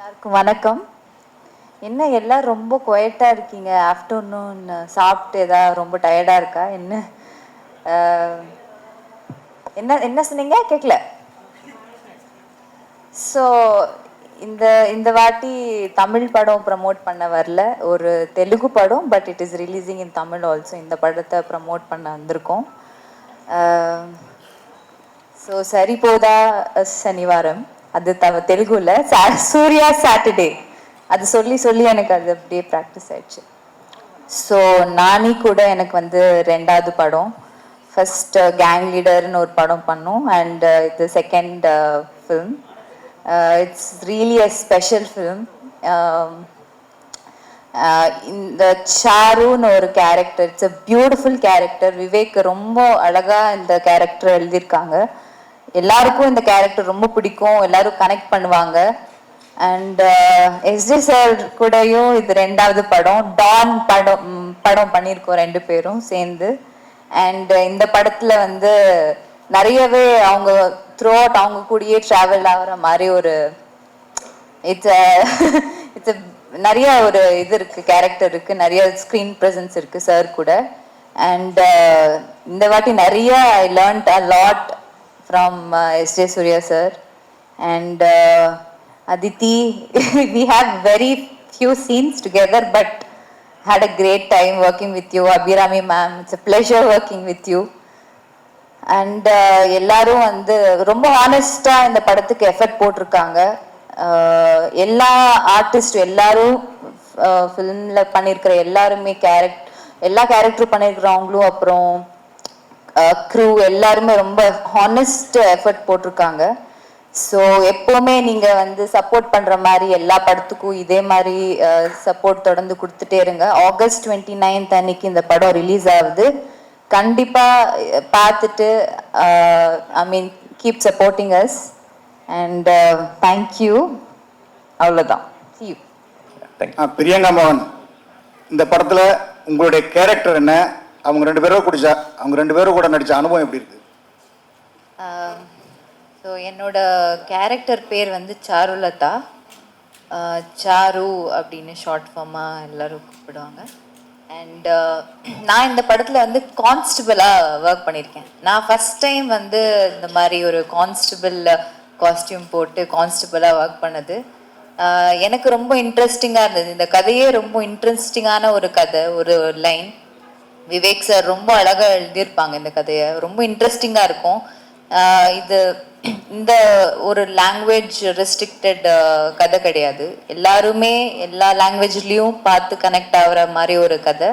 எல்லாருக்கும் வணக்கம். என்ன எல்லாரும் ரொம்ப குவைட்டாக இருக்கீங்க? ஆஃப்டர்நூன் சாப்பிட்டு ஏதாவது ரொம்ப டயர்டாக இருக்கா என்ன? என்ன என்ன சொன்னீங்க? கேட்கல. ஸோ இந்த இந்த வாட்டி தமிழ் படம் ப்ரமோட் பண்ண வரல, ஒரு தெலுங்கு படம், but it is releasing in Tamil also. இந்த படத்தை ப்ரமோட் பண்ண வந்திருக்கோம். ஸோ சரி போதா சனிவாரம், அது தெலுங்குல சூர்யா சாட்டர்டே, அது சொல்லி சொல்லி எனக்கு அது அப்படியே ப்ராக்டிஸ் ஆயிடுச்சு. ஸோ நானி கூட எனக்கு வந்து ரெண்டாவது படம். ஃபர்ஸ்ட் கேங் லீடர்னு ஒரு படம் பண்ணோம், அண்ட் இது second film. It's really a special film. இந்த சாருன்னு ஒரு character, it's a beautiful character. Vivek ரொம்ப அழகா இந்த கேரக்டர் எழுதியிருக்காங்க. எல்லாருக்கும் இந்த கேரக்டர் ரொம்ப பிடிக்கும், எல்லாரும் கனெக்ட் பண்ணுவாங்க. அண்ட் எஸ்ஜே சார் கூடயும் இது ரெண்டாவது படம். டான் படம் பண்ணியிருக்கோம் ரெண்டு பேரும் சேர்ந்து. அண்ட் இந்த படத்துல வந்து நிறையவே அவங்க த்ரூ அவுட் அவங்க கூடயே ட்ராவல் ஆகிற மாதிரி ஒரு இட்ஸ் இட்ஸ் நிறைய ஒரு இது இருக்கு, கேரக்டர் இருக்கு, நிறைய ஸ்க்ரீன் ப்ரெசன்ஸ் இருக்கு சார் கூட. அண்ட் இந்த வாட்டி நிறைய I learnt a lot from SJ Surya sir. And Aditi, we have very few scenes together, but had a great time working with you. Abhirami ma'am, it's a pleasure working with you. And எல்லாரும் வந்து ரொம்ப ஹானஸ்டாக இந்த படத்துக்கு effort போட்டிருக்காங்க. எல்லா artist எல்லாரும் ஃபிலிமில் பண்ணியிருக்கிற எல்லாருமே எல்லா கேரக்டரும் பண்ணியிருக்கிறவங்களும், அப்புறம் க்ரூ எல்லாருமே ரொம்ப ஹானஸ்ட் எஃபர்ட் போட்டிருக்காங்க. ஸோ எப்போவுமே நீங்கள் வந்து சப்போர்ட் பண்ணுற மாதிரி எல்லா படத்துக்கும் இதே மாதிரி சப்போர்ட் தொடர்ந்து கொடுத்துட்டே இருங்க. August 29th அன்னைக்கு இந்த படம் ரிலீஸ் ஆகுது. கண்டிப்பாக பார்த்துட்டு I mean keep supporting us. And thank you. அவ்வளோதான். See you. பிரியங்கா மோகன், இந்த படத்தில் உங்களுடைய கேரக்டர் என்ன? அவங்க ரெண்டு பேரும் கூட நடித்த அனுபவம் எப்படி இருக்கு? ஸோ என்னோட கேரக்டர் பேர் வந்து சாருலதா. சாரு அப்படின்னு ஷார்ட் ஃபார்மாக எல்லோரும் கூப்பிடுவாங்க. அண்ட் நான் இந்த படத்தில் வந்து கான்ஸ்டபிளாக ஒர்க் பண்ணியிருக்கேன். நான் ஃபஸ்ட் டைம் வந்து இந்த மாதிரி ஒரு கான்ஸ்டபிள் காஸ்டியூம் போட்டு கான்ஸ்டபிளாக ஒர்க் பண்ணது எனக்கு ரொம்ப இன்ட்ரெஸ்டிங்காக இருந்தது. இந்த கதையே ரொம்ப இன்ட்ரெஸ்டிங்கான ஒரு கதை, ஒரு லைன். விவேக் சார் ரொம்ப அழகாக எழுதியிருப்பாங்க இந்த கதையை, ரொம்ப இன்ட்ரெஸ்டிங்காக இருக்கும். இது இந்த ஒரு லாங்குவேஜ் ரெஸ்ட்ரிக்டட் கதை கிடையாது, எல்லாருமே எல்லா லாங்குவேஜ்லேயும் பார்த்து கனெக்ட் ஆகிற மாதிரி ஒரு கதை.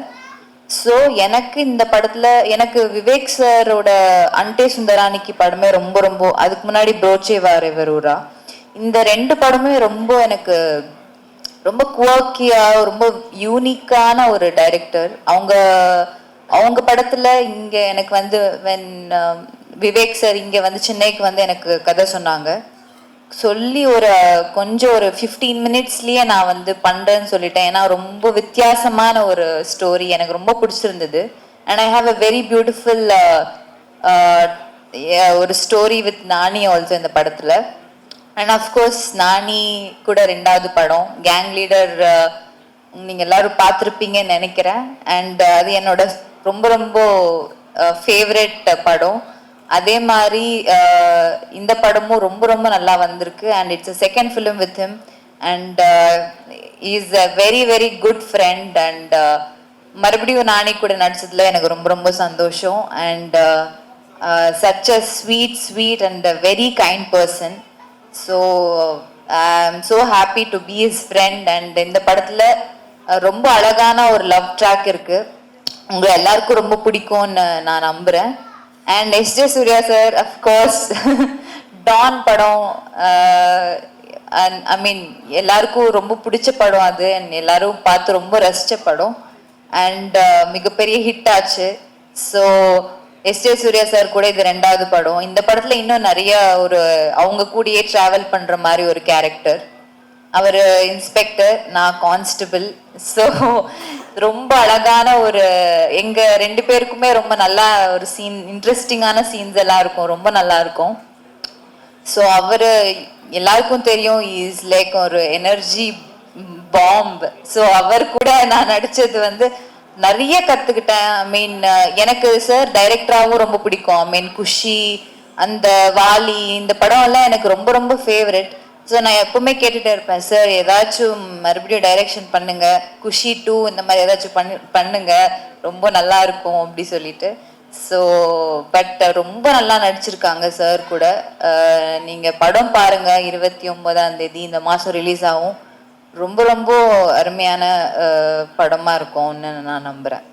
ஸோ எனக்கு இந்த படத்தில் எனக்கு விவேக் சாரோட அன்டே சுந்தரானிக்கு படமே ரொம்ப ரொம்ப, அதுக்கு முன்னாடி ப்ரோச்சே வாரேவரூரா, இந்த ரெண்டு படமே ரொம்ப எனக்கு ரொம்ப குவாக்கியாக ரொம்ப யூனிக்கான ஒரு டைரக்டர். அவங்க படத்தில் இங்கே எனக்கு வந்து விவேக் சார் இங்கே வந்து சென்னைக்கு வந்து எனக்கு கதை சொன்னாங்க. சொல்லி கொஞ்சம் ஒரு 15 minutesலேயே நான் வந்து பண்ணுறேன்னு சொல்லிட்டேன். ஏன்னா ரொம்ப வித்தியாசமான ஒரு ஸ்டோரி எனக்கு ரொம்ப பிடிச்சிருந்தது. And I have a very beautiful ஒரு ஸ்டோரி வித் நானி ஆல்சோ இந்த படத்தில். அண்ட் அஃப்கோர்ஸ் நானி கூட ரெண்டாவது படம் கேங் லீடர் நீங்கள் எல்லோரும் பார்த்துருப்பீங்கன்னு நினைக்கிறேன். அண்ட் அது என்னோட ரொம்ப ரொம்ப ஃபேவரட் படம். அதே மாதிரி இந்த படமும் ரொம்ப ரொம்ப நல்லா வந்திருக்கு. And it's a second film with him. And is a very very good friend. And மறுபடியும் நானி கூட நடிச்சதுல எனக்கு ரொம்ப ரொம்ப சந்தோஷம். And such a sweet and a very kind person. So I am so happy to be his friend. And இந்த படத்தில் ரொம்ப அழகான ஒரு லவ் ட்ராக் இருக்குது, உங்கள் எல்லாருக்கும் ரொம்ப பிடிக்கும்னு நான் நம்புகிறேன். And SJ Surya sir of course Don படம், ஐ மீன் எல்லாருக்கும் ரொம்ப பிடிச்ச படம் அது. அண்ட் எல்லாரும் பார்த்து ரொம்ப ரசித்த படம். அண்ட் மிகப்பெரிய ஹிட் ஆச்சு. ஸோ எஸ்ஜே சூர்யா சார் கூட இது ரெண்டாவது படம். இந்த படத்தில் இன்னும் நிறைய ஒரு அவங்க கூடயே ட்ராவல் பண்ணுற மாதிரி ஒரு கேரக்டர். அவர் இன்ஸ்பெக்டர், நான் கான்ஸ்டபிள். ஸோ ரொம்ப அழகான ஒரு எங்கள் ரெண்டு பேருக்குமே ரொம்ப நல்லா ஒரு இன்ட்ரெஸ்டிங்கான சீன்ஸ் எல்லாம் இருக்கும், ரொம்ப நல்லா இருக்கும். ஸோ அவர் எல்லாருக்கும் தெரியும் இஸ் லைக் ஒரு எனர்ஜி பாம்ப். ஸோ அவர் கூட நான் நடிச்சது வந்து நிறைய கத்துக்கிட்டேன். ஐ மீன் எனக்கு சார் டைரக்டராகவும் ரொம்ப பிடிக்கும். ஐ மீன் குஷி, அந்த வாலி, இந்த படம் எல்லாம் எனக்கு ரொம்ப ரொம்ப ஃபேவரட். ஸோ நான் எப்பவுமே கேட்டுட்டே இருப்பேன், சார் ஏதாச்சும் மறுபடியும் டைரக்ஷன் பண்ணுங்க, குஷி 2 இந்த மாதிரி ஏதாச்சும் பண்ணுங்க, ரொம்ப நல்லா இருக்கும் அப்படி சொல்லிட்டு. ஸோ பட் ரொம்ப நல்லா நடிச்சிருக்காங்க சார் கூட. நீங்க படம் பாருங்க, 29ஆம் தேதி இந்த மாதம் ரிலீஸ் ஆகும். ரொம்ப ரொம்ப அருமையான படமா இருக்கும்னு நான் நம்புறேன்.